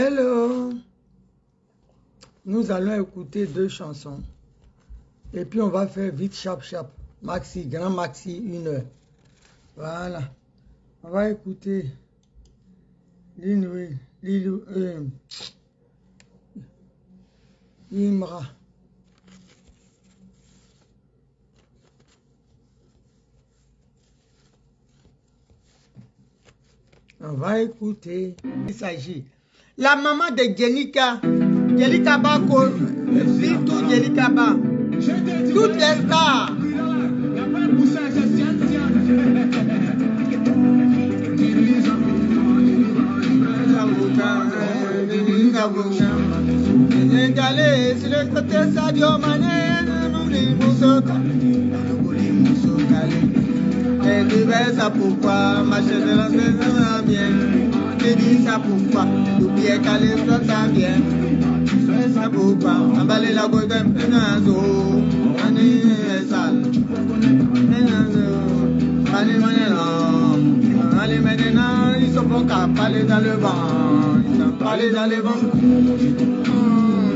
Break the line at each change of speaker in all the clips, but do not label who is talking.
Hello. Nous allons écouter 2 chansons. Et puis on va faire vite, chap. Maxi, grand maxi, 1 heure. Voilà. On va écouter Imra. On va écouter. Il s'agit. La maman de Jenica. Jenica Bako. Surtout Jenica Ba. Toutes les stars. Sur le côté Sadio Mané, et tu veux ça pourquoi, ma chaîne de la maison va bien. Tu dis ça pourquoi, l'oublier calé ça bien. C'est ça pourquoi, emballer la goutte d'un peu nazo. Année sale. Allez maintenant, ils sont pas qu'à parler dans le vent. Ils sont parlé dans le vent.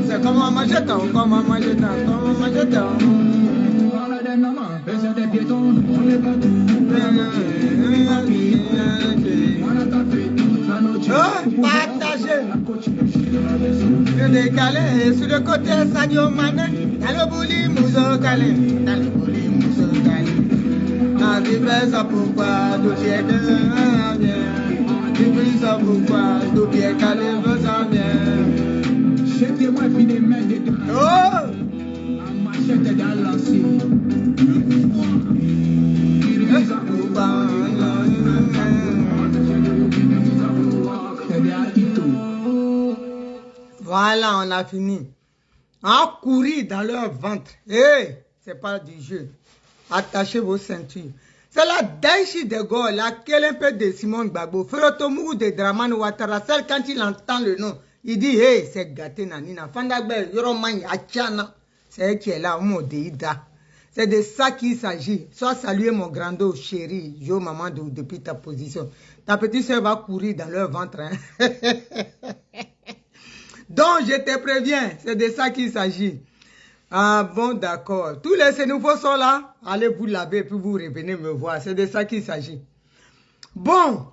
C'est comment manger tant, comment manger tant, comment manger tant. Des piétons, on est pas partagez. Je décalé sur le côté Sadio Mané. Dans le bouli mousso calé. Dans le bouli mousso calé. Ah, tu fais ça pourquoi? Tu es que bien. Tu fais ça pourquoi? Tu es calé, veut ça bien. Jetez-moi puis des mains de deux. Oh! Machette dans l'acier. Voilà, on a fini. En courir dans leur ventre. Hey, c'est pas du jeu. Attachez vos ceintures. C'est la Daichi de Gaulle, laquelle un peu de Simone Gbagbo, Frotomou de Dramane Ouattara, celle quand il entend le nom, il dit, hey, c'est gâté nanina. Fandagbe, Yoromani, Achana. C'est elle qui est là, Modeida. C'est de ça qu'il s'agit. Sois salué, mon grando chéri, yo maman, depuis ta position. Ta petite soeur va courir dans leur ventre. Hein? Donc, je te préviens, c'est de ça qu'il s'agit. Ah bon, d'accord. Tous les sénouveaux sont là. Allez vous laver, puis vous revenez me voir. C'est de ça qu'il s'agit. Bon,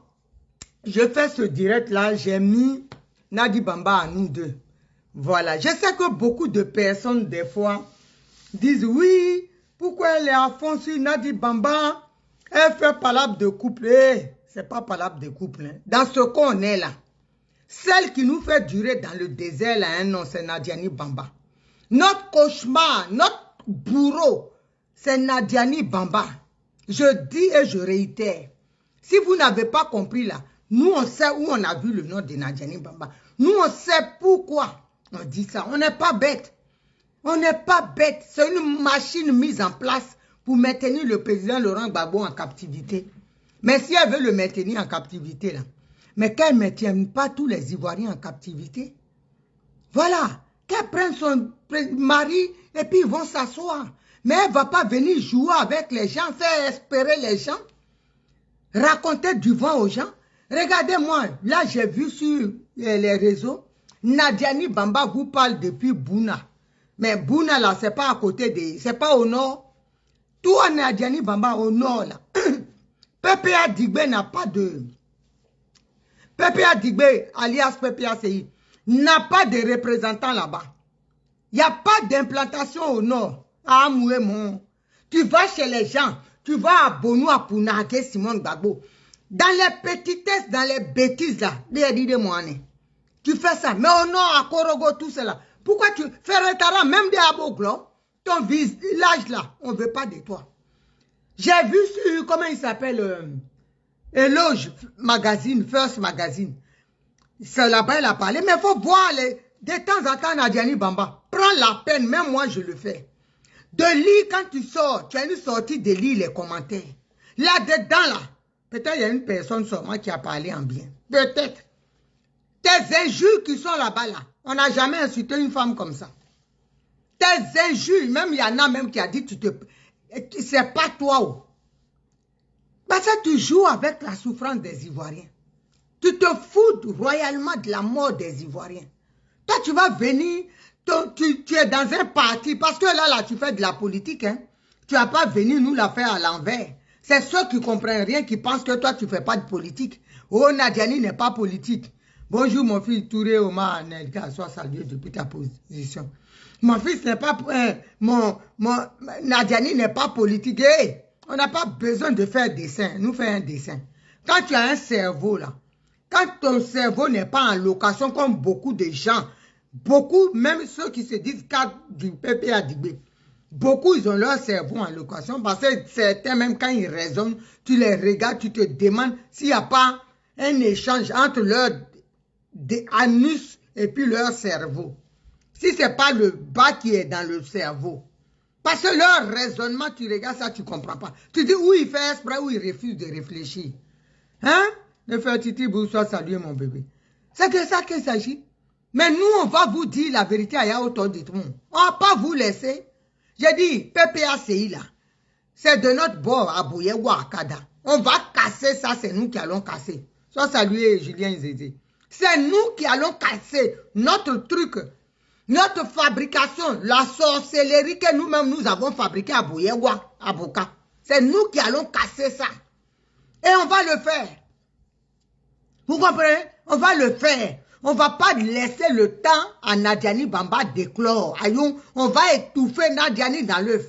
je fais ce direct-là. J'ai mis Nadi Bamba à nous deux. Voilà. Je sais que beaucoup de personnes, des fois, disent oui, pourquoi elle est à fond sur Nadi Bamba? Elle fait palabre de couple. Eh, c'est pas palabre de couple. Hein. Dans ce qu'on est là, celle qui nous fait durer dans le désert, là, un nom, c'est Nadiani Bamba. Notre cauchemar, notre bourreau, c'est Nadiani Bamba. Je dis et je réitère. Si vous n'avez pas compris là, nous on sait où on a vu le nom de Nadiani Bamba. Nous on sait pourquoi on dit ça. On n'est pas bête. On n'est pas bête. C'est une machine mise en place pour maintenir le président Laurent Gbagbo en captivité. Mais si elle veut le maintenir en captivité là, mais qu'elle ne maintienne pas tous les Ivoiriens en captivité. Voilà. Qu'elle prenne son mari et puis ils vont s'asseoir. Mais elle ne va pas venir jouer avec les gens, faire espérer les gens, raconter du vent aux gens. Regardez-moi, là j'ai vu sur les réseaux, Nadiani Bamba vous parle depuis Bouna. Mais Bouna là, c'est pas à côté de... C'est pas au nord. Tout à Nadiani Bamba au nord là. PPA Digbe n'a pas de... PPA Digbe, alias PPA CI, n'a pas de représentant là-bas. Il n'y a pas d'implantation au nord. Ah, mon. Tu vas chez les gens, tu vas à Bonoua pour narguer Simone Gbagbo. Dans les petitesses, dans les bêtises là, tu fais ça. Mais au nord, à Korogo, tout cela. Pourquoi tu fais retard même des Aboglo? Ton village là, on ne veut pas de toi. J'ai vu sur, comment il s'appelle, Éloge Magazine, First Magazine. C'est là-bas, il a parlé. Mais il faut voir de temps en temps, Nadiani Bamba. Prends la peine, même moi, je le fais. De lire, quand tu sors, tu as une sortie de lire les commentaires. Là-dedans, là, peut-être il y a une personne sur moi qui a parlé en bien. Peut-être. Tes injures qui sont là-bas, là, on n'a jamais insulté une femme comme ça. Tes injures, même il y en a même qui a dit, c'est pas toi. Oh. Parce que tu joues avec la souffrance des Ivoiriens. Tu te fous royalement de la mort des Ivoiriens. Toi, tu vas venir, tu es dans un parti, parce que là, tu fais de la politique, hein. Tu vas pas venir nous la faire à l'envers. C'est ceux qui comprennent rien, qui pensent que toi, tu fais pas de politique. Oh, Nadiani n'est pas politique. Bonjour, mon fils Touré Omar Nelka, sois salué depuis ta position. Mon fils n'est pas... Nadiani n'est pas politique. Hey, on n'a pas besoin de faire dessin. Nous faisons un dessin. Quand tu as un cerveau, là, quand ton cerveau n'est pas en location comme beaucoup de gens, beaucoup, même ceux qui se disent cadres du PPA Dibé, beaucoup, ils ont leur cerveau en location parce que certains, même quand ils raisonnent, tu les regardes, tu te demandes s'il n'y a pas un échange entre leur anus et puis leur cerveau. Si ce n'est pas le bas qui est dans le cerveau. Parce que leur raisonnement, tu regardes ça, tu ne comprends pas. Tu dis où il fait exprès, où il refuse de réfléchir. Hein? Ne fais titi bonsoir, saluer mon bébé. C'est de ça qu'il s'agit. Mais nous, on va vous dire la vérité à Yaoto de tout le monde. On ne va pas vous laisser. J'ai dit, PPACI là, c'est de notre bord à Bouye ou à Kada. On va casser ça, c'est nous qui allons casser. Sois salué, Julien Zézé. C'est nous qui allons casser notre truc, notre fabrication, la sorcellerie que nous-mêmes nous avons fabriquée à Bouye ou à Boka. C'est nous qui allons casser ça. Et on va le faire. Vous comprenez? On va le faire. On ne va pas laisser le temps à Nadiani Bamba d'éclore. On va étouffer Nadiani dans l'œuf.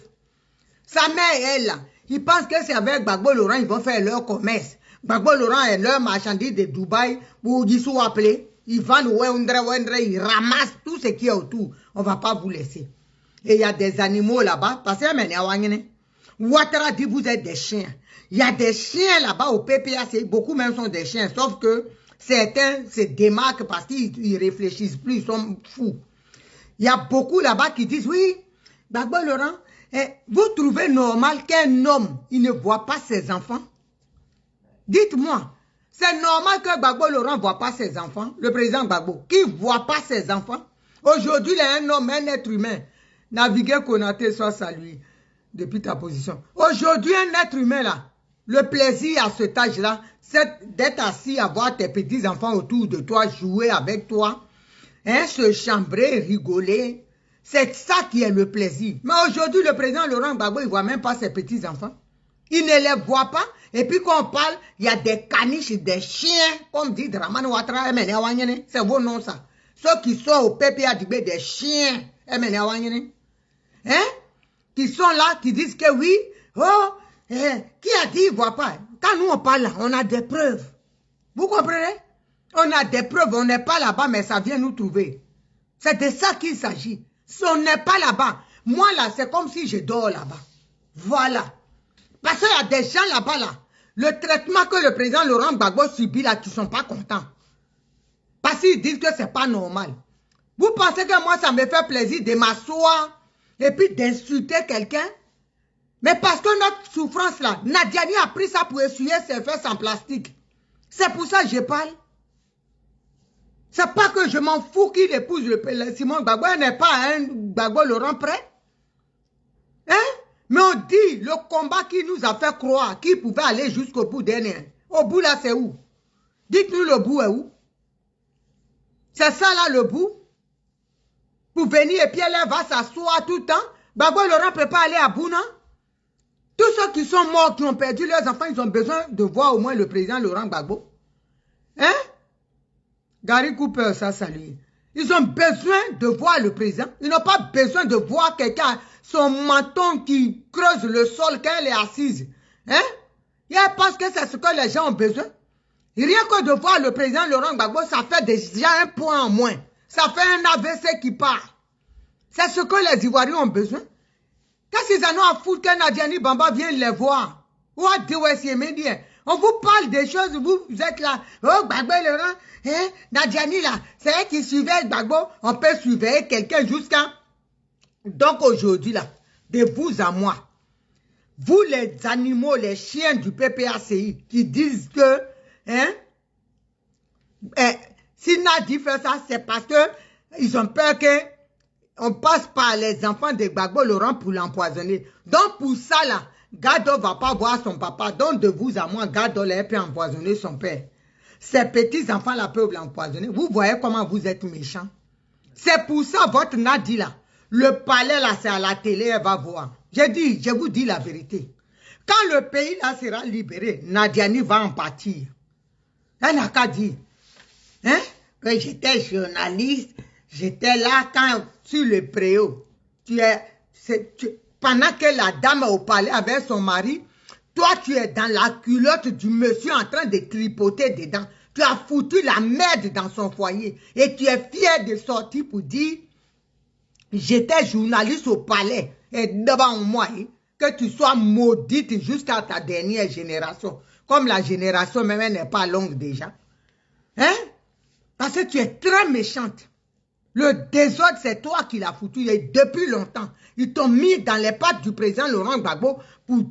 Sa mère, elle, ils pensent que c'est avec Gbagbo Laurent, ils vont faire leur commerce. Gbagbo Laurent est leur marchandise de Dubaï, ou ils sont appelés. Ils vendent, ils ramassent tout ce qui est autour. On ne va pas vous laisser. Et il y a des animaux là-bas. Parce que Ouattara dit vous êtes des chiens. Il y a des chiens là-bas au PPAC. Beaucoup même sont des chiens. Sauf que certains se démarquent parce qu'ils réfléchissent plus. Ils sont fous. Il y a beaucoup là-bas qui disent oui, Gbagbo Laurent, vous trouvez normal qu'un homme, il ne voit pas ses enfants? Dites-moi, c'est normal que Gbagbo Laurent ne voit pas ses enfants, le président Gbagbo, qui ne voit pas ses enfants? Aujourd'hui, il est un homme, un être humain. Naviguer Konaté, soit salué depuis ta position. Aujourd'hui, un être humain là, le plaisir à cet âge-là, c'est d'être assis à voir tes petits-enfants autour de toi, jouer avec toi, hein, se chambrer, rigoler. C'est ça qui est le plaisir. Mais aujourd'hui, le président Laurent Gbagbo, il ne voit même pas ses petits-enfants. Il ne les voit pas. Et puis quand on parle, il y a des caniches, des chiens, comme dit Draman Ouattara, c'est vos noms ça. Ceux qui sont au PPA des chiens, hein, qui sont là, qui disent que oui, oh, qui a dit il ne voit pas? Quand nous on parle là, on a des preuves. Vous comprenez? On a des preuves, on n'est pas là-bas, mais ça vient nous trouver. C'est de ça qu'il s'agit. Si on n'est pas là-bas, moi là, c'est comme si je dors là-bas. Voilà. Parce qu'il y a des gens là-bas là, le traitement que le président Laurent Gbagbo subit là, qui ne sont pas contents. Parce qu'ils disent que ce n'est pas normal. Vous pensez que moi, ça me fait plaisir de m'asseoir et puis d'insulter quelqu'un? Mais parce que notre souffrance là, Nadiani a pris ça pour essuyer ses fesses en plastique. C'est pour ça que je parle. C'est pas que je m'en fous qu'il épouse le Simon Gbagbo, il n'est pas un Gbagbo Laurent prêt. Hein? Mais on dit le combat qui nous a fait croire qu'il pouvait aller jusqu'au bout dernier. Au bout là, c'est où? Dites-nous le bout est où? C'est ça là le bout? Pour venir et puis elle va s'asseoir tout le temps. Gbagbo Laurent ne peut pas aller à bout, non? Tous ceux qui sont morts, qui ont perdu leurs enfants, ils ont besoin de voir au moins le président Laurent Gbagbo. Hein? Gary Cooper, ça salue. Ils ont besoin de voir le président. Ils n'ont pas besoin de voir quelqu'un, son menton qui creuse le sol quand elle est assise. Hein? Et elle pense que c'est ce que les gens ont besoin. Rien que de voir le président Laurent Gbagbo, ça fait déjà un point en moins. Ça fait un AVC qui part. C'est ce que les Ivoiriens ont besoin. Qu'est-ce qu'ils en ont à foutre que Nadiani Bamba vienne les voir? On vous parle des choses, vous êtes là. Oh, Gbagbo Laurent, hein? Nadiani là, c'est elle qui suivait Gbagbo. On peut suivre quelqu'un jusqu'à... Donc aujourd'hui là, de vous à moi, vous les animaux, les chiens du PPACI qui disent que, hein, si Nadi fait ça, c'est parce que ils ont peur que on passe par les enfants de Gbagbo Laurent pour l'empoisonner. Donc pour ça là, Gado ne va pas voir son papa. Donc de vous à moi, Gado l'a pu empoisonner son père. Ces petits-enfants-là peuvent l'empoisonner. Vous voyez comment vous êtes méchants. C'est pour ça, votre Nadi là, le palais là, c'est à la télé, elle va voir. J'ai dit, je vous dis la vérité. Quand le pays là sera libéré, Nadiani va en partir. Elle n'a qu'à dire, hein, que j'étais journaliste, j'étais là quand, sur le préau. Pendant que la dame au palais avec son mari, toi tu es dans la culotte du monsieur en train de tripoter dedans. Tu as foutu la merde dans son foyer et tu es fier de sortir pour dire, j'étais journaliste au palais et devant moi, que tu sois maudite jusqu'à ta dernière génération. Comme la génération même n'est pas longue déjà. Hein? Parce que tu es très méchante. Le désordre, c'est toi qui l'as foutu et depuis longtemps. Ils t'ont mis dans les pattes du président Laurent Gbagbo pour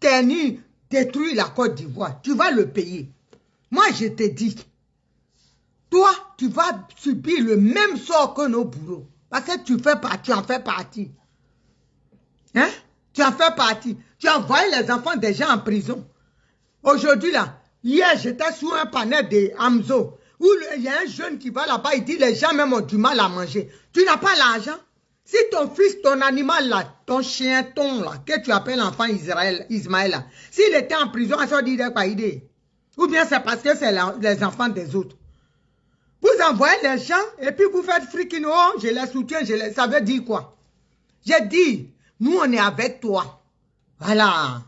détruire la Côte d'Ivoire. Tu vas le payer. Moi, je te dis, toi, tu vas subir le même sort que nos bourreaux. Parce que tu en fais partie. Hein? Tu en fais partie. Tu as envoyé les enfants des gens en prison. Aujourd'hui, là, hier, j'étais sous un panel de Hamzo, où il y a un jeune qui va là-bas, il dit, les gens même ont du mal à manger. Tu n'as pas l'argent. Si ton fils, ton animal là, ton chien, ton là, que tu appelles l'enfant Ismaël là, s'il était en prison, ça dit pas idée. Ou bien c'est parce que c'est les enfants des autres. Vous envoyez les gens et puis vous faites frikino, je les soutiens, ça veut dire quoi? J'ai dit, nous on est avec toi. Voilà.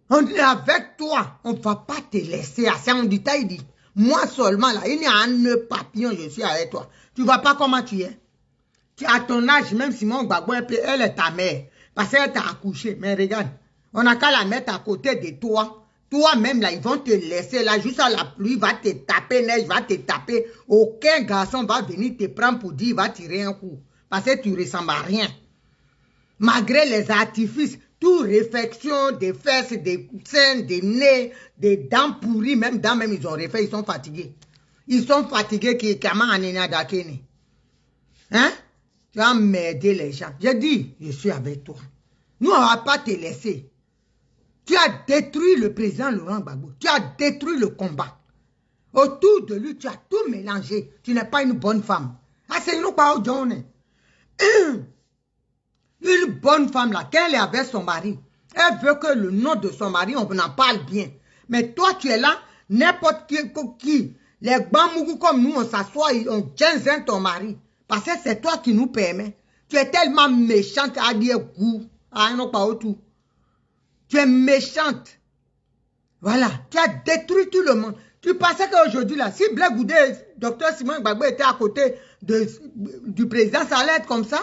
On est avec toi. On ne va pas te laisser. C'est un détail dit. Moi seulement là, il y a un nœud papillon, je suis avec toi. Tu ne vois pas comment tu es. Tu as ton âge, même Simon Gbagbo, elle est ta mère. Parce qu'elle t'a accouché. Mais regarde, on n'a qu'à la mettre à côté de toi. Toi-même, là, ils vont te laisser là, juste à la pluie, va te taper, neige, va te taper. Aucun garçon va venir te prendre pour dire, il va tirer un coup. Parce que tu ne ressembles à rien. Malgré les artifices, toute réflexion des fesses, des seins, des nez, des dents pourries, même dents, même ils ont refait, ils sont fatigués. Ils sont fatigués qui est comment Anina Dakene. Hein? Tu vas m'aider les gens. J'ai dit, je suis avec toi. Nous, on ne va pas te laisser. Tu as détruit le président Laurent Gbagbo. Tu as détruit le combat. Autour de lui, tu as tout mélangé. Tu n'es pas une bonne femme. Ah, c'est nous pas au John. Une bonne femme là, quand elle est avec son mari, elle veut que le nom de son mari, on en parle bien. Mais toi, tu es là, n'importe qui, les Bambougou comme nous, on s'assoit, on tient ton mari. Parce que c'est toi qui nous permet. Tu es tellement méchante à dire goût. Ah, non, pas autour. Tu es méchante. Voilà, tu as détruit tout le monde. Tu pensais qu'aujourd'hui, là, si Blé Goudé, docteur Simon Gbagbo était à côté du président, ça allait être comme ça?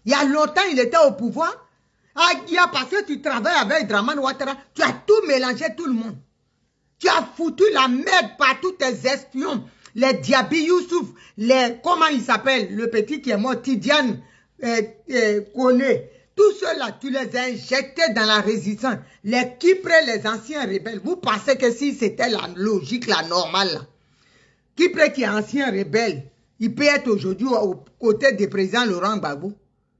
Il y a longtemps, il était au pouvoir. Ah, parce que tu travailles avec Draman Ouattara, tu as tout mélangé, tout le monde. Tu as foutu la merde partout, tes espions, les Diaby Youssouf, comment il s'appelle, le petit qui est mort, Tidiane Koné. Tous ceux-là, tu les as injectés dans la résistance. Les Kyprés, les anciens rebelles. Vous pensez que si c'était la logique, la normale, là, Kypré qui est ancien rebelle, il peut être aujourd'hui aux côtés du président Laurent Gbagbo.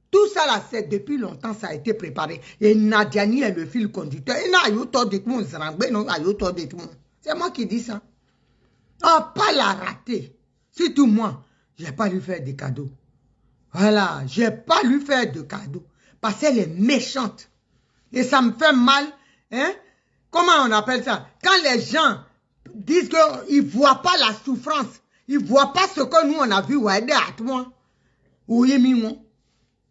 Tout ça là, c'est depuis longtemps, ça a été préparé. Et Nadiani est le fil conducteur. C'est moi qui dis ça. Oh, pas la rater. Surtout moi, je n'ai pas lui faire des cadeaux. Voilà, je n'ai pas lui faire de cadeaux. Parce qu'elle est méchante. Et ça me fait mal. Hein? Comment on appelle ça? Quand les gens disent qu'ils ne voient pas la souffrance, ils ne voient pas ce que nous on a vu.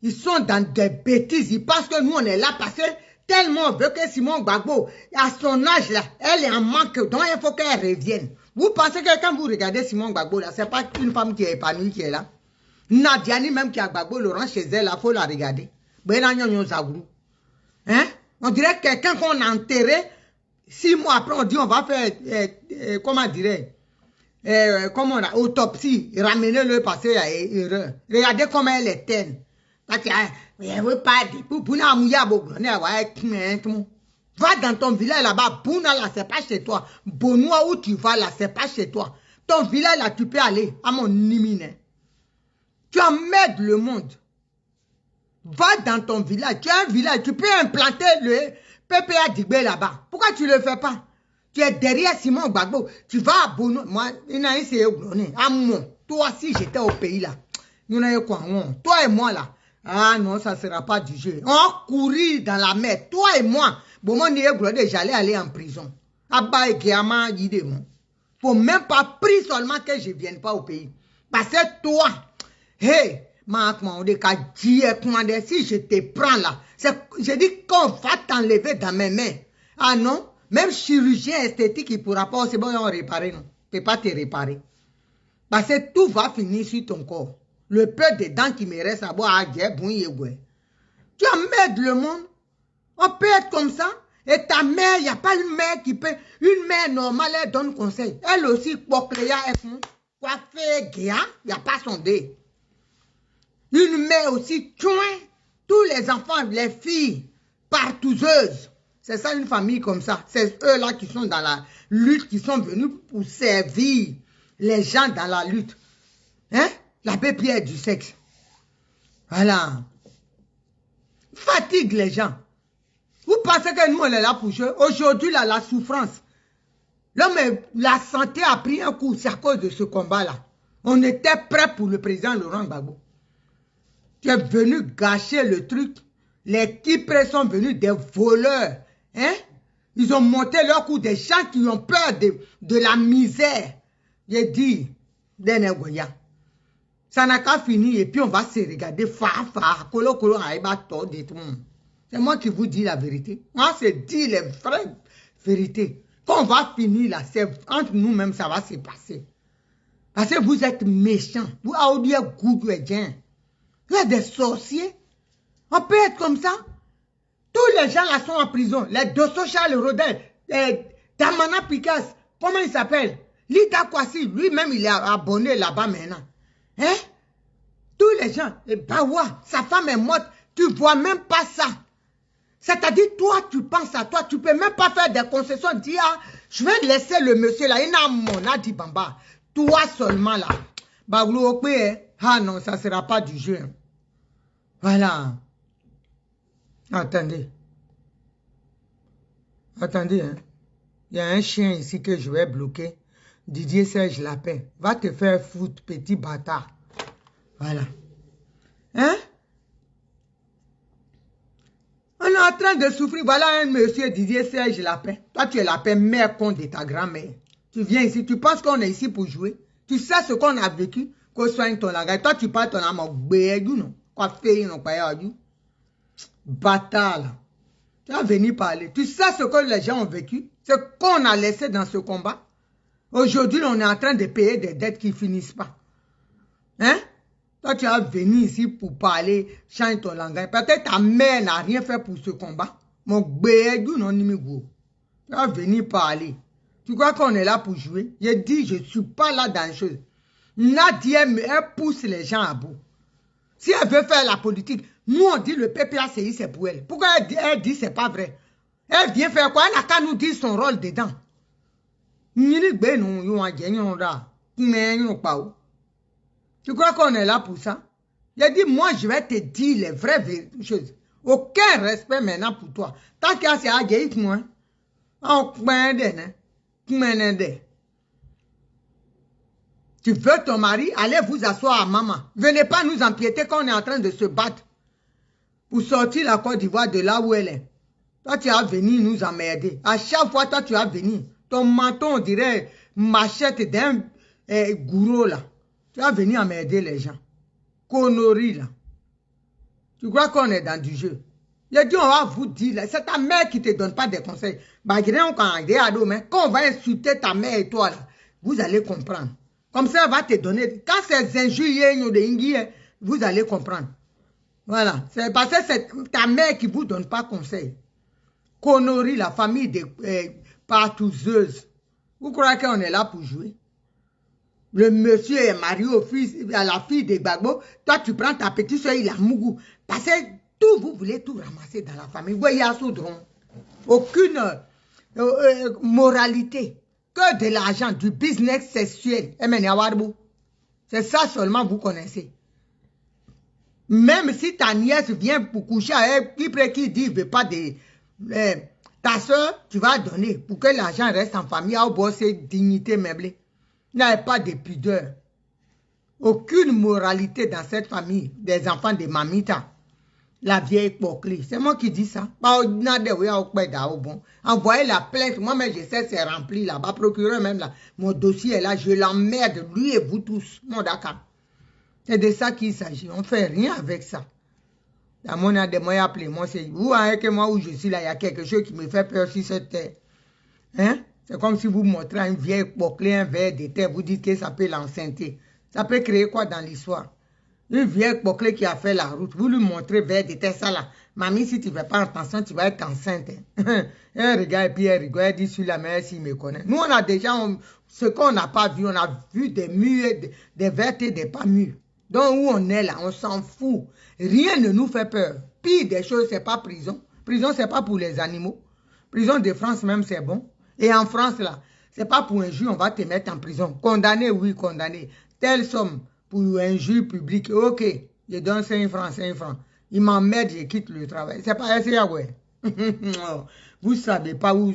Ils sont dans des bêtises. Ils pensent que nous on est là parce que tellement on veut que Simon Gbagbo, à son âge là, elle est en manque. Donc il faut qu'elle revienne. Vous pensez que quand vous regardez Simon Gbagbo là, ce n'est pas une femme qui est épanouie qui est là. Nadiani même qui a Gbagbo Laurent chez elle, il faut la regarder. Hein? On dirait quelqu'un qu'on a enterré, 6 mois après, on dit on va faire, comment dirait, comment on a, autopsie, ramener le passé à erreur. Regardez comment elle est terne. Parce que, elle veut pas dire, va dans ton village là-bas, Bouna là, c'est pas chez toi. Bonois où tu vas là, c'est pas chez toi. Ton village là, tu peux aller à mon nimine. Tu emmerdes le monde. Va dans ton village. Tu as un village. Tu peux implanter le PPA Dibé là-bas. Pourquoi tu ne le fais pas? Tu es derrière Simon Gbagbo. Tu vas à Bono. Moi, il a essayé à moi. Toi, si j'étais au pays là, nous avons quoi? Toi et moi là. Ah non, ça ne sera pas du jeu. On courir dans la mer. Toi et moi. Bon, moi, j'allais aller en prison. Abba et Guéama, il dit moi. Faut même pas prier seulement que je ne vienne pas au pays. Parce que toi, hey, si je te prends là, je dis qu'on va t'enlever dans mes mains. Ah non, même chirurgien esthétique, il ne pourra pas, c'est bon, on réparer, non. Il ne peut pas te réparer. Parce que tout va finir sur ton corps. Le peu de dents qui me reste à boire, tu emmerdes le monde. On peut être comme ça. Et ta mère, il n'y a pas une mère qui peut, une mère normale, elle donne conseil. Elle aussi, pour créer, quoi faire, il n'y a pas son dé. Une mère aussi, tous les enfants, les filles, partouzeuses. C'est ça une famille comme ça. C'est eux-là qui sont dans la lutte, qui sont venus pour servir les gens dans la lutte. Hein? L'abbé Pierre du sexe. Voilà. Fatigue les gens. Vous pensez que nous, on est là pour jouer? Aujourd'hui, là, la souffrance. L'homme, la santé a pris un coup. C'est à cause de ce combat-là. On était prêt pour le président Laurent Gbagbo. Tu es venu gâcher le truc. Les Kyprés sont venus des voleurs. Hein? Ils ont monté leur coup, des gens qui ont peur de la misère. J'ai dit, ça n'a qu'à finir et puis on va se regarder. C'est moi qui vous dis la vérité. Moi, c'est dire les vraies vérités. Quand on va finir là, c'est entre nous-mêmes, ça va se passer. Parce que vous êtes méchants. Vous avez goût de gens. Vous êtes des sorciers. On peut être comme ça. Tous les gens là sont en prison. Les Dosso Charles Rodin, Damana Picasse, comment il s'appelle? Lita Kwasi, lui-même il est abonné là-bas maintenant. Hein? Tous les gens, et Bawa, sa femme est morte, tu ne vois même pas ça. C'est-à-dire, toi, tu penses à toi, tu ne peux même pas faire des concessions, dire, ah, je vais laisser le monsieur là, il n'a mon dit Bamba. Toi seulement là. Baglou, ah non, ça ne sera pas du jeu. Voilà. Attendez. Attendez, hein. Il y a un chien ici que je vais bloquer. Didier Serge Lapin. Va te faire foutre, petit bâtard. Voilà. Hein? On est en train de souffrir. Voilà un monsieur Didier Serge Lapin. Toi, tu es Lapin, mère con de ta grand-mère. Tu viens ici, tu penses qu'on est ici pour jouer. Tu sais ce qu'on a vécu, qu'on soigne ton langage. Toi, tu parles ton âme au bédou, non? Quoi faire, non? Pas bâtard, là. Tu vas venir parler. Tu sais ce que les gens ont vécu? Ce qu'on a laissé dans ce combat. Aujourd'hui, on est en train de payer des dettes qui ne finissent pas. Hein? Toi, tu vas venir ici pour parler, changer ton langage. Peut-être ta mère n'a rien fait pour ce combat. Mon bédou, non, nimigo. Tu vas venir parler. Tu crois qu'on est là pour jouer? Je dis, je ne suis pas là dans les choses. Nadia, elle pousse les gens à bout. Si elle veut faire la politique, nous on dit le PPACI c'est pour elle. Pourquoi elle dit c'est pas vrai? Elle vient faire quoi? Elle n'a qu'à nous dire son rôle dedans. Tu crois qu'on est là pour ça? J'ai dit, moi je vais te dire les vraies choses. Aucun respect maintenant pour toi. Tant qu'il y a ces agueilles, moi, on tu veux ton mari, allez vous asseoir à maman. Venez pas nous empiéter quand on est en train de se battre pour sortir la Côte d'Ivoire de là où elle est. Toi, tu vas venir nous emmerder. À chaque fois, toi, tu vas venir. Ton menton, on dirait machette d'un gourou là. Tu vas venir emmerder les gens. Conneries là. Tu crois qu'on est dans du jeu? J'ai dit, on va vous dire, c'est ta mère qui ne te donne pas des conseils. Quand on va insulter ta mère et toi là, vous allez comprendre. Comme ça, elle va te donner. Quand c'est injurieux, vous allez comprendre. Voilà. C'est parce que c'est ta mère qui ne vous donne pas conseil. Connerie, la famille de partouzeuses. Vous croyez qu'on est là pour jouer? Le monsieur est marié à la fille de Gbagbo. Toi, tu prends ta petite soeur, il a mougou. Parce que tout, vous voulez tout ramasser dans la famille. Vous voyez, aucune moralité. Que de l'argent, du business sexuel. C'est ça seulement vous connaissez. Même si ta nièce vient pour coucher avec qui dit qu'il ne veut pas de Ta soeur, tu vas donner pour que l'argent reste en famille, à bosser dignité meublée. Il n'y a pas de pudeur. Aucune moralité dans cette famille des enfants de Mamita. La vieille Pocli. C'est moi qui dis ça. Envoyez la plainte. Moi-même, je sais, c'est rempli là-bas. Procureur même là. Mon dossier est là. Je l'emmerde, lui et vous tous. Mon Dakar. C'est de ça qu'il s'agit. On ne fait rien avec ça. Dans mon a des moyens appelés. Moi, c'est vous, avec moi où je suis là, il y a quelque chose qui me fait peur sur cette terre. Hein? C'est comme si vous montrez à une vieille Pocli un verre de terre. Vous dites que ça peut l'enceinter. Ça peut créer quoi dans l'histoire? Une vieille Pocli qui a fait la route, vous lui montrez vers des ça là. Mamie, si tu ne fais pas attention, tu vas être enceinte. Elle regarde et puis elle rigole, elle dit sur la mère s'il me connaît. Nous, on a déjà ce qu'on n'a pas vu. On a vu des murs, des vertes et des pas mûrs. Donc, où on est là, on s'en fout. Rien ne nous fait peur. Pire des choses, c'est pas prison. Prison, c'est pas pour les animaux. Prison de France même, c'est bon. Et en France, là, c'est pas pour un juge, on va te mettre en prison. Condamné, oui, condamné. Telle somme pour un juge public. Ok, je donne 5 francs, 5 francs. Il m'emmerde, je quitte le travail. C'est pas assez, ouais. Vous savez pas où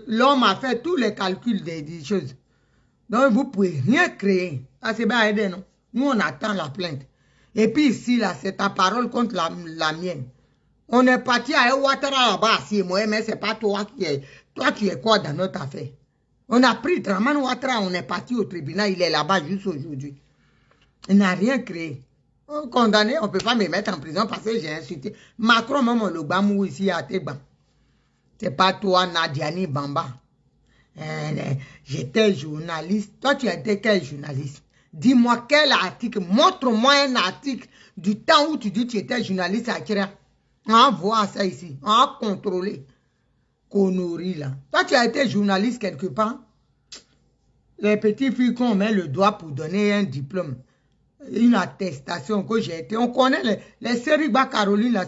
l'homme a fait tous les calculs des choses. Donc, vous pouvez rien créer. Ça, c'est bien aidé, non? Nous, on attend la plainte. Et puis ici, là, c'est ta parole contre la mienne. On est parti à Ouattara là-bas, si moi, mais c'est pas toi qui es. Toi, tu es quoi dans notre affaire? On a pris Draman Ouattara, on est parti au tribunal, il est là-bas juste aujourd'hui. Il n'a rien créé. On condamné, on ne peut pas me mettre en prison parce que j'ai insulté. Macron, même le Bamou ici à Tegba. C'est pas toi, Nadiani Bamba. J'étais journaliste. Toi, tu étais quel journaliste? Dis-moi quel article. Montre-moi un article du temps où tu dis que tu étais journaliste à Kira. On va voir ça ici. On va contrôler. Connerie là. Toi, tu as été journaliste quelque part. Les petites filles qu'on met le doigt pour donner un diplôme. Une attestation que j'ai été. On connaît les Seriba Caroline là.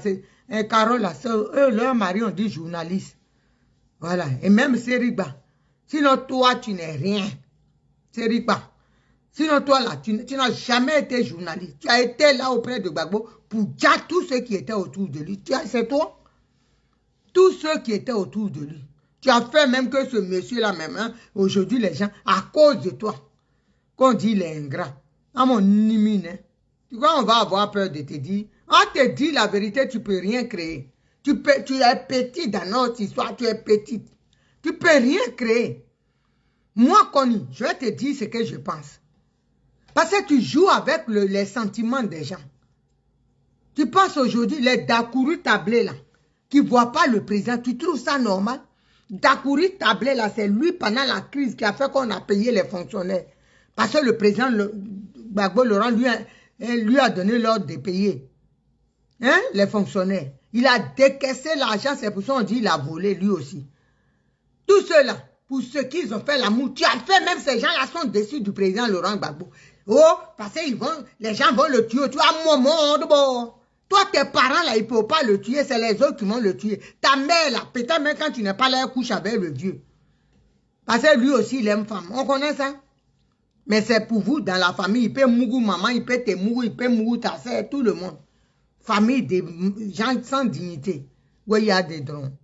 Carole là. Eux, leur mari ont dit journaliste. Voilà. Et même Seriba. Sinon, toi, tu n'es rien. Seriba. Sinon, toi, là, tu n'as jamais été journaliste. Tu as été là auprès de Gbagbo pour dire tous ceux qui étaient autour de lui. C'est toi. Tous ceux qui étaient autour de lui. Tu as fait même que ce monsieur-là, même, hein, aujourd'hui, les gens, à cause de toi, qu'on dit il est ingrat. À mon nimine, hein. Tu vois, on va avoir peur de te dire. On te dit la vérité, tu ne peux rien créer. Tu es petit dans notre histoire, tu es petite. Tu ne peux rien créer. Moi, Connie, je vais te dire ce que je pense. Parce que tu joues avec les sentiments des gens. Tu penses aujourd'hui, les Dakourou tablés là, qui ne voient pas le président, tu trouves ça normal? Dakourou tablé là, c'est lui pendant la crise qui a fait qu'on a payé les fonctionnaires. Parce que le président Gbagbo Laurent lui a donné l'ordre de payer les fonctionnaires. Il a décaissé l'argent, c'est pour ça qu'on dit qu'il a volé lui aussi. Tout cela, pour ce qu'ils ont fait l'amour, tu as fait, même ces gens-là sont déçus du président Laurent Gbagbo. Oh, parce que les gens vont le tuer. Tu as mon monde, bon. Toi, tes parents, là, ils ne peuvent pas le tuer. C'est les autres qui vont le tuer. Ta mère, là, peut-être même quand tu n'es pas là, elle couche avec le vieux. Parce que lui aussi, il aime femme. On connaît ça. Mais c'est pour vous, dans la famille. Il peut mourir maman, il peut te mourir, il peut mourir ta soeur, tout le monde. Famille des gens sans dignité. Où il y a des drones.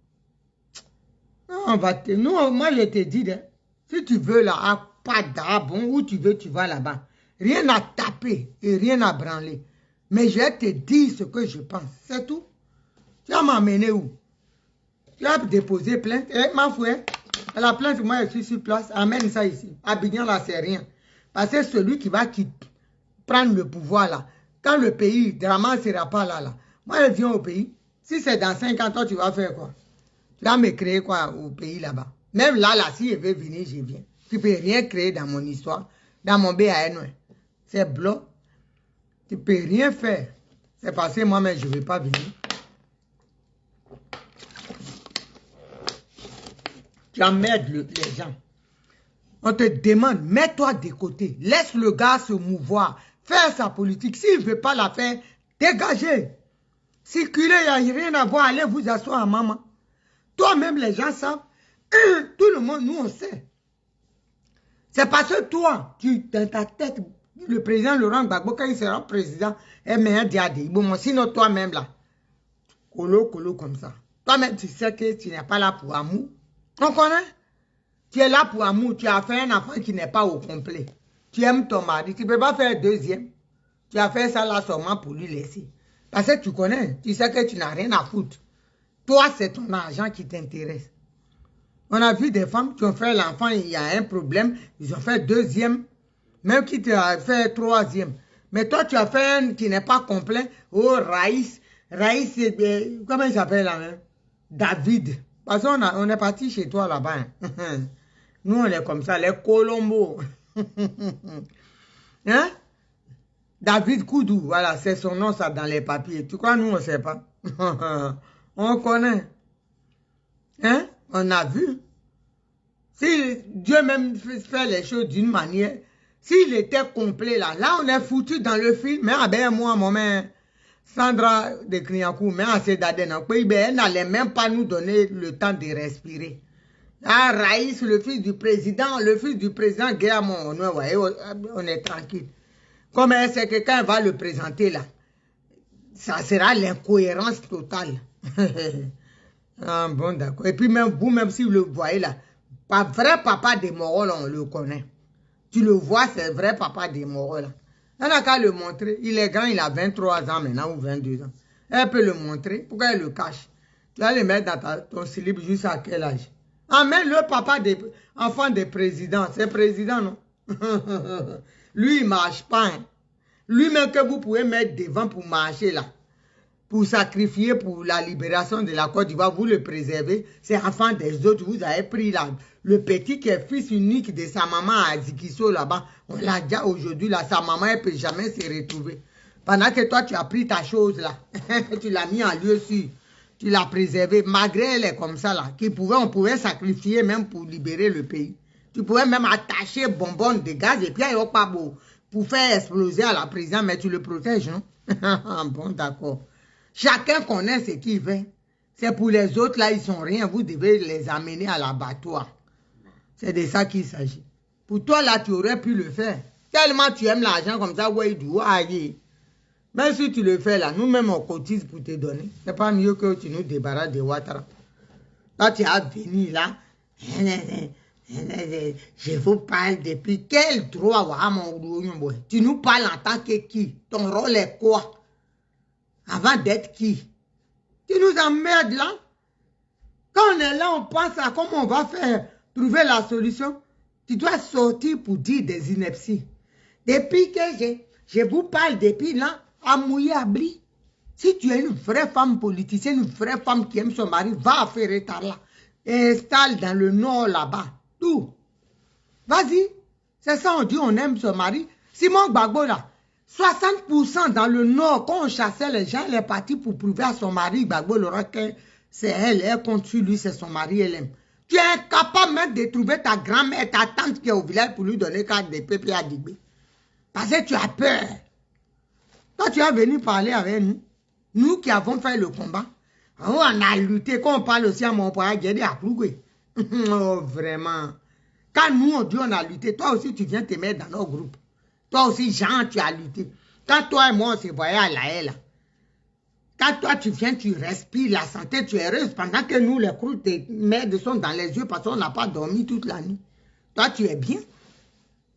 Non, moi, je te dis, hein, si tu veux, là, à pas d'abon, où tu veux, tu vas là-bas. Rien à taper et rien à branler. Mais je vais te dire ce que je pense. C'est tout. Tu vas m'amener où? Tu vas déposer plainte. Ma foi, la plainte, moi, je suis sur place. Amène ça ici. Abidjan, là, c'est rien. Parce que celui qui va prendre le pouvoir, là, quand le pays, Draman ne sera pas là. Moi, je viens au pays. Si c'est dans 5 ans, toi, tu vas faire quoi? Tu vas me créer quoi au pays là-bas? Même là, si je veux venir, je viens. Tu ne peux rien créer dans mon histoire. Dans mon BAN. C'est bloc. Tu ne peux rien faire. C'est parce que moi-même, je ne vais pas venir. Tu emmerdes les gens. On te demande, mets-toi de côté. Laisse le gars se mouvoir. Faire sa politique. S'il ne veut pas la faire, dégagez. Circulez, il n'y a rien à voir. Allez vous asseoir à maman. Toi-même, les gens savent. Tout le monde, nous, on sait. C'est parce que toi, dans ta tête, le président Laurent Gbagbo, quand il sera président, est meilleur diadé. Bon, sinon toi-même là, colo comme ça. Toi-même, tu sais que tu n'es pas là pour amour. On connaît? Tu es là pour amour. Tu as fait un enfant qui n'est pas au complet. Tu aimes ton mari. Tu ne peux pas faire deuxième. Tu as fait ça là seulement pour lui laisser. Parce que tu connais. Tu sais que tu n'as rien à foutre. Toi, c'est ton argent qui t'intéresse. On a vu des femmes qui ont fait l'enfant, il y a un problème. Ils ont fait deuxième. Même qui t'a fait troisième. Mais toi, tu as fait un qui n'est pas complet. Oh, Raïs. Raïs, comment il s'appelle là même? David. Parce qu'on est parti chez toi là-bas. Hein? Nous, on est comme ça, les Colombos. Hein? David Koudou, voilà, c'est son nom, ça, dans les papiers. Tu crois, nous, on ne sait pas. On connaît. Hein? On a vu. Si Dieu même fait les choses d'une manière, s'il était complet là, on est foutu dans le film. Mais ben moi, mon mère, Sandra de Kriankou, mais assez d'Aden, elle n'allait même pas nous donner le temps de respirer. Ah, Raïs, le fils du président, Guéamon, on est tranquille. Comme elle sait que quand elle va le présenter là, ça sera l'incohérence totale. Ah, bon, d'accord. Et puis même vous, même si vous le voyez là, pas vrai papa des Moros, on le connaît. Tu le vois, c'est vrai papa des Moros là. Elle n'a qu'à le montrer. Il est grand, il a 23 ans maintenant ou 22 ans. Elle peut le montrer. Pourquoi elle le cache? Tu vas le mettre dans ton slip jusqu'à quel âge? Ah, mais le papa des enfants des présidents, c'est président, non? Lui, il ne marche pas. Hein. Lui-même que vous pouvez mettre devant pour marcher là. Pour sacrifier pour la libération de la Côte d'Ivoire, vous le préservez, c'est enfant des autres, vous avez pris là, le petit qui est fils unique de sa maman à Zikiso là-bas, on l'a déjà aujourd'hui là, sa maman elle ne peut jamais se retrouver. Pendant que toi tu as pris ta chose là, tu l'as mis en lieu sûr, tu l'as préservé, malgré elle est comme ça là, on pouvait sacrifier même pour libérer le pays. Tu pouvais même attacher bonbon de gaz et puis il n'y a pas beau pour faire exploser à la présidente, mais tu le protèges, non? Bon, d'accord. Chacun connaît ce qu'il fait. C'est pour les autres, là, ils sont rien. Vous devez les amener à l'abattoir. C'est de ça qu'il s'agit. Pour toi, là, tu aurais pu le faire. Tellement tu aimes l'argent comme ça, ouais, du aïe. Même si tu le fais, là, nous-mêmes, on cotise pour te donner. C'est pas mieux que tu nous débarrasses de Ouattara. Là, tu as venu, là. Je vous parle depuis quel droit, tu nous parles en tant que qui? Ton rôle est quoi? Avant d'être qui? Tu nous emmerdes là. Quand on est là, on pense à comment on va faire, trouver la solution. Tu dois sortir pour dire des inepties. Depuis que je vous parle depuis là, à mouiller à blis. Si tu es une vraie femme politicienne, une vraie femme qui aime son mari, va à Ferretar là. Installe dans le nord là-bas. Tout. Vas-y. C'est ça, on dit on aime son mari. Simon Gbagbo là. 60% dans le nord, quand on chassait les gens, elle est partie pour prouver à son mari, Gbagbo Laurent, que c'est elle compte sur lui, c'est son mari, elle aime. Tu es incapable même de trouver ta grand-mère, ta tante qui est au village pour lui donner carte de pépé à Digbe. Parce que tu as peur. Toi, tu es venu parler avec nous. Nous qui avons fait le combat. Oh, on a lutté. Quand on parle aussi à mon père, j'ai dit à Plougoué. Oh, vraiment. Quand nous, on dit on a lutté, toi aussi, tu viens te mettre dans nos groupes. Toi aussi, Jean, tu as lutté. Quand toi et moi, on se voyait à la haie, là. Quand toi, tu viens, tu respires la santé, tu es heureuse. Pendant que nous, les croûtes de merde sont dans les yeux parce qu'on n'a pas dormi toute la nuit. Toi, tu es bien.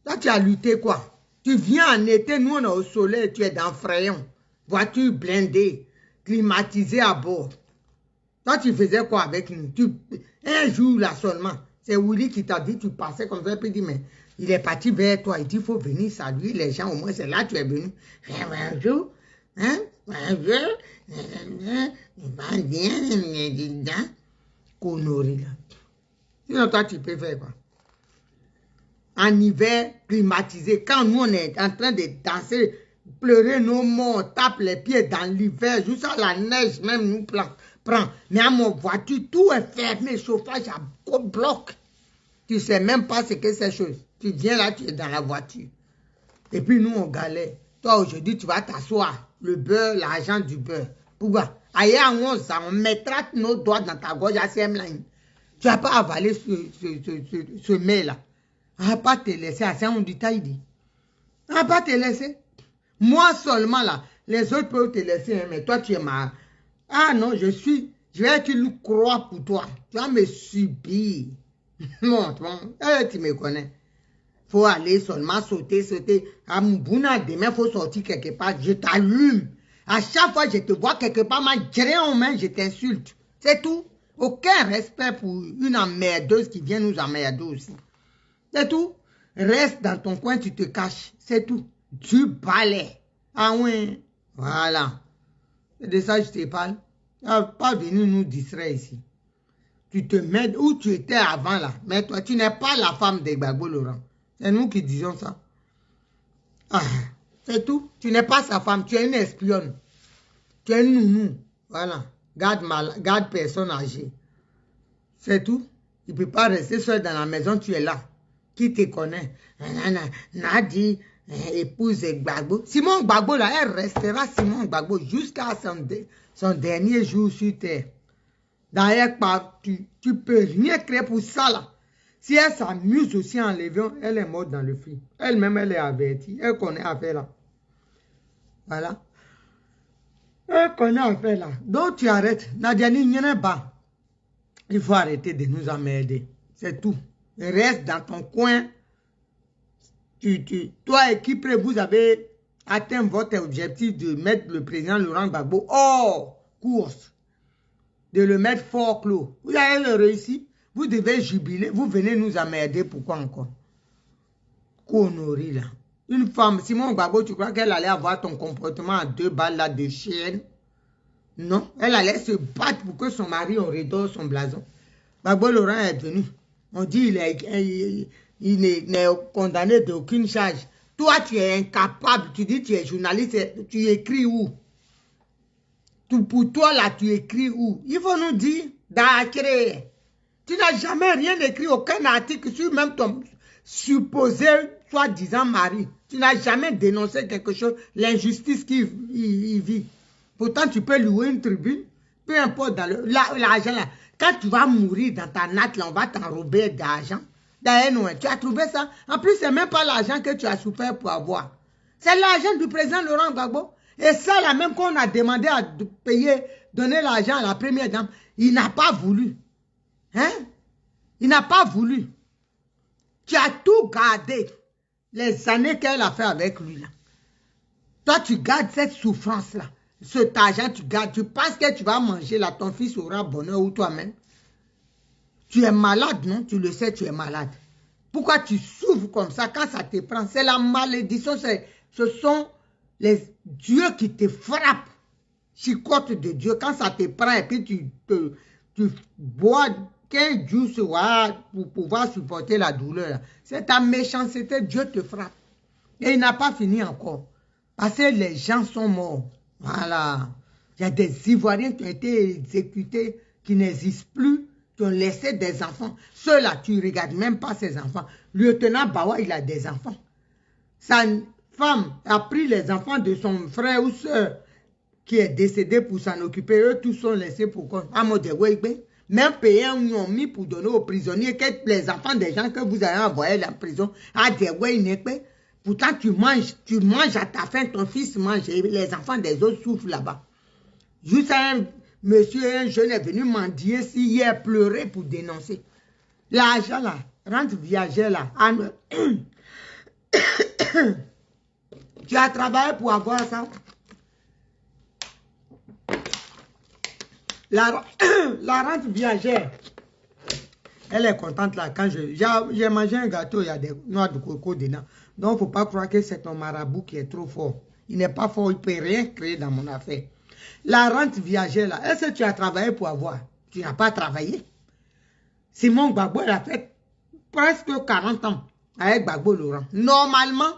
Toi, tu as lutté quoi? Tu viens en été, nous, on est au soleil, tu es dans Frayon. Voiture blindée, climatisée à bord. Toi, tu faisais quoi avec nous? Un jour, là seulement, c'est Willy qui t'a dit, tu passais comme ça, et puis il dit, mais... Il est parti vers toi, il dit, il faut venir saluer les gens, au moins c'est là que tu es venu. Bonjour, hein, bonjour, il va bien, connerie là. Sinon toi tu peux faire quoi? En hiver, climatisé, quand nous on est en train de danser, pleurer nos morts, on tape les pieds dans l'hiver, jusqu'à la neige même nous prend. Mais à mon voiture, tout est fermé, chauffage à bloc. Tu ne sais même pas ce que c'est chose. Tu viens là, tu es dans la voiture. Et puis nous, on galère. Toi, aujourd'hui, tu vas t'asseoir. Le beurre, l'argent du beurre. Pourquoi? Ailleurs, on mettra nos doigts dans ta gorge à CM là. Tu vas pas avaler ce mets-là. On va pas te laisser. À ça, on dit taïdi. On va pas te laisser. Moi seulement là. Les autres peuvent te laisser, hein, mais toi, tu es marre. Ah non, je suis Je vais être une croix pour toi. Tu vas me subir. Non, tu me connais. Faut aller seulement sauter. À Mbouna, demain, faut sortir quelque part. Je t'allume. À chaque fois que je te vois quelque part, ma gré en main, je t'insulte. C'est tout. Aucun respect pour une emmerdeuse qui vient nous emmerder aussi. C'est tout. Reste dans ton coin, tu te caches. C'est tout. Du balai. Ah oui. Voilà. C'est de ça que je te parle. Tu n'as pas venu nous distraire ici. Tu te mets où tu étais avant là. Mais toi, tu n'es pas la femme de Gbagbo Laurent. C'est nous qui disons ça. Ah, c'est tout. Tu n'es pas sa femme. Tu es une espionne. Tu es une nounou. Voilà. Garde personne âgée. C'est tout. Tu ne peux pas rester seul dans la maison. Tu es là. Qui te connaît? Nadi, épouse Gbagbo. Simon Gbagbo, là, elle restera Simon Gbagbo jusqu'à son dernier jour sur terre. D'ailleurs, tu peux rien créer pour ça, là. Si elle s'amuse aussi en l'évion, elle est morte dans le film. Elle-même, elle est avertie. Elle connaît affaire là. Voilà. Elle connaît affaire là. Donc, tu arrêtes. Nadiani, il n'y en a pas. Il faut arrêter de nous emmerder. C'est tout. Reste dans ton coin. Toi et Kipré, vous avez atteint votre objectif de mettre le président Laurent Gbagbo hors course. De le mettre fort clos. Vous avez le réussi. Vous devez jubiler. Vous venez nous emmerder. Pourquoi encore? Connerie là. Une femme, Simon Gbagbo, tu crois qu'elle allait avoir ton comportement à 2 balles là de chienne? Non. Elle allait se battre pour que son mari redore son blason. Gbagbo Laurent est venu. On dit il n'est condamné d'aucune charge. Toi, tu es incapable. Tu dis tu es journaliste. Tu écris où? Pour toi, là, tu écris où? Il faut nous dire, d'acrer. Tu n'as jamais rien écrit, aucun article sur même ton supposé, soi-disant mari. Tu n'as jamais dénoncé quelque chose, l'injustice qu'il vit. Pourtant, tu peux louer une tribune, peu importe, dans l'argent là. Quand tu vas mourir dans ta natte, là, on va t'enrober d'argent. D'ailleurs, tu as trouvé ça. En plus, ce n'est même pas l'argent que tu as souffert pour avoir. C'est l'argent du président Laurent Gbagbo. Et ça, là, même qu'on a demandé à payer, donner l'argent à la première dame, il n'a pas voulu. Hein? Il n'a pas voulu. Tu as tout gardé. Les années qu'elle a fait avec lui, là. Toi, tu gardes cette souffrance-là. Cet argent, tu gardes. Tu penses que tu vas manger, là, ton fils aura bonheur ou toi-même. Tu es malade, non? Tu le sais, tu es malade. Pourquoi tu souffres comme ça quand ça te prend? C'est la malédiction. Ce sont les dieux qui te frappent. Chicote de Dieu. Quand ça te prend et puis tu bois 15 jours pour pouvoir supporter la douleur. C'est ta méchanceté. Dieu te frappe. Et il n'a pas fini encore. Parce que les gens sont morts. Voilà. Il y a des Ivoiriens qui ont été exécutés, qui n'existent plus, qui ont laissé des enfants. Ceux-là, tu ne regardes même pas ces enfants. Lieutenant Bawa, il a des enfants. Sa femme a pris les enfants de son frère ou soeur qui est décédé pour s'en occuper. Eux tous sont laissés pour quoi? Même payés, ils ont mis pour donner aux prisonniers que les enfants des gens que vous avez envoyés en prison à des Weinekbe. Pourtant, tu manges à ta faim, ton fils mange et les enfants des autres souffrent là-bas. Juste un monsieur, un jeune est venu mendier hier, pleurer pour dénoncer. L'argent là, rente viagère là. Tu as travaillé pour avoir ça. La rente viagère. Elle est contente là. Quand j'ai mangé un gâteau, il y a des noix de coco dedans. Donc, il ne faut pas croire que c'est ton marabout qui est trop fort. Il n'est pas fort, il ne peut rien créer dans mon affaire. La rente viagère là, est-ce que tu as travaillé pour avoir? Tu n'as pas travaillé. Simon Gbagbo, elle a fait presque 40 ans avec Gbagbo Laurent. Normalement,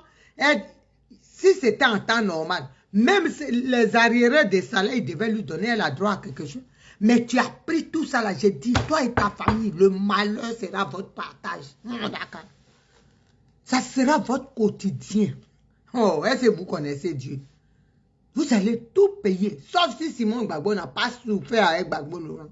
si c'était en temps normal, même les arriérés des salaires, ils devaient lui donner la droit à quelque chose. Mais tu as pris tout ça là, j'ai dit, toi et ta famille, le malheur sera votre partage. D'accord. Ça sera votre quotidien. Oh, est-ce que vous connaissez Dieu? Vous allez tout payer. Sauf si Simon Gbagbo n'a pas souffert avec Gbagbo Laurent.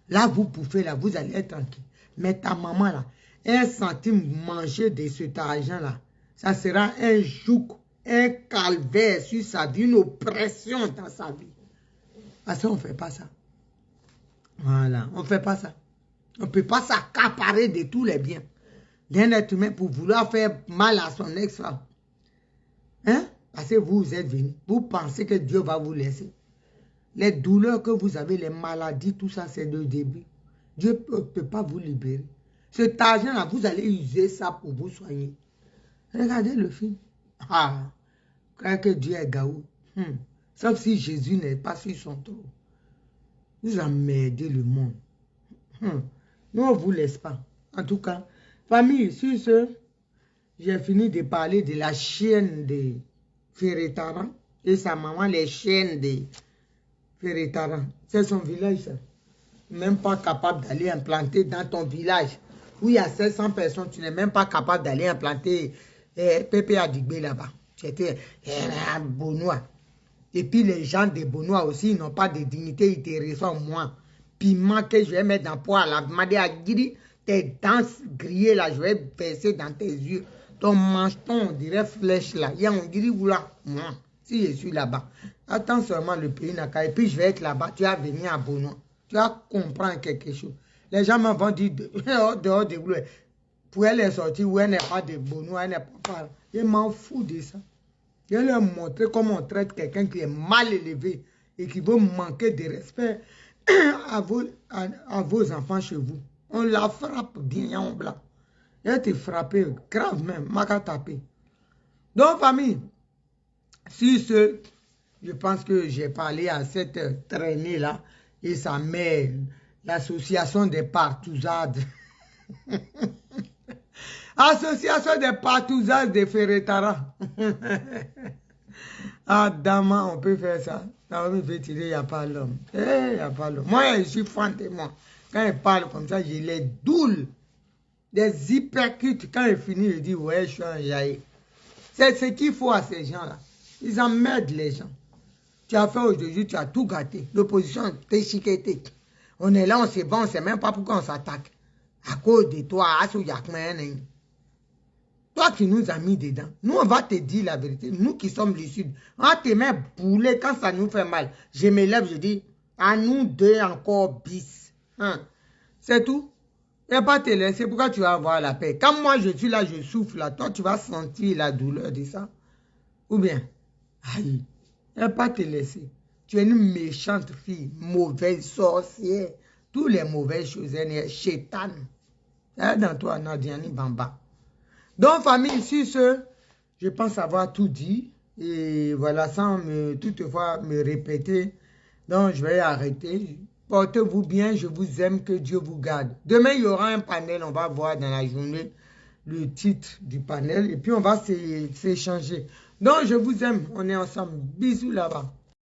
Là, vous pouvez, là, vous allez être tranquille. Mais ta maman, là, 1 centime manger de cet argent-là, ça sera un joug, un calvaire sur sa vie, une oppression dans sa vie. Parce qu'on ne fait pas ça. Voilà, on ne fait pas ça. On ne peut pas s'accaparer de tous les biens d'un être humain pour vouloir faire mal à son ex-femme. Hein? Parce que vous êtes venu. Vous pensez que Dieu va vous laisser. Les douleurs que vous avez, les maladies, tout ça, c'est le début. Dieu ne peut pas vous libérer. Cet argent-là, vous allez user ça pour vous soigner. Regardez le film. Ah, croyez que Dieu est gaou. Sauf si Jésus n'est pas sur son trône. Vous emmerdez le monde. Nous, on ne vous laisse pas. En tout cas, famille, sur ce, j'ai fini de parler de la chienne de Ferretara et sa maman, les chiennes de Ferretara. C'est son village, ça. Même pas capable d'aller implanter dans ton village où il y a 700 personnes, tu n'es même pas capable d'aller implanter Pépé Adigbe là-bas. C'était un Bonois. Et puis les gens des Bonois aussi, ils n'ont pas de dignité, ils te reçoivent moins. Piment que je vais mettre dans le poids, la demandé à Giri, tes dents grillées là, je vais verser dans tes yeux. Ton menton, on dirait flèche là. Il y a un Giri ou là, moi, si je suis là-bas. Attends seulement le pays n'a qu'à. Et puis je vais être là-bas, tu vas venir à Bonois. Tu vas comprendre quelque chose. Les gens me vont dire, dehors de gloire, pour elle est sortie où elle n'est pas de Bonois, elle n'est pas là. Je m'en fous de ça. Je vais leur montrer comment on traite quelqu'un qui est mal élevé et qui veut manquer de respect à vos enfants chez vous. On la frappe bien en blanc. Elle te frappe grave même, m'a tapé. Donc, famille, sur ce, je pense que j'ai parlé à cette traînée-là et sa mère, l'association des partouzades. Association des partouzades de Ferretara. Ah, dama, on peut faire ça. On peut tirer, il n'y a pas l'homme. Il n'y a pas l'homme. Moi, je suis franc de moi. Quand il parle comme ça, j'ai les doules, des hypercutes. Quand il finit, il dit, ouais, je suis un jaillet. C'est ce qu'il faut à ces gens-là. Ils emmerdent les gens. Tu as fait aujourd'hui, tu as tout gâté. L'opposition t'est chiquetée. On est là, on se bat, on ne sait même pas pourquoi on s'attaque. À cause de toi, toi qui nous as mis dedans. Nous, on va te dire la vérité. Nous qui sommes du Sud, on te met boulet quand ça nous fait mal. Je me lève, je dis, à nous deux encore bis. C'est tout. Et pas te laisser. Pourquoi tu vas avoir la paix? Quand moi je suis là, je souffle là, toi tu vas sentir la douleur de ça. Ou bien, aïe, et pas te laisser. Tu es une méchante fille, mauvaise sorcière. Tous les mauvaises choses, elle est chétane. Dans toi, Nadiani Bamba. Donc, famille, sur ce, je pense avoir tout dit. Et voilà, sans toutefois me répéter. Donc, je vais arrêter. Portez-vous bien, je vous aime, que Dieu vous garde. Demain, il y aura un panel, on va voir dans la journée le titre du panel. Et puis, on va s'échanger. Donc, je vous aime, on est ensemble. Bisous là-bas.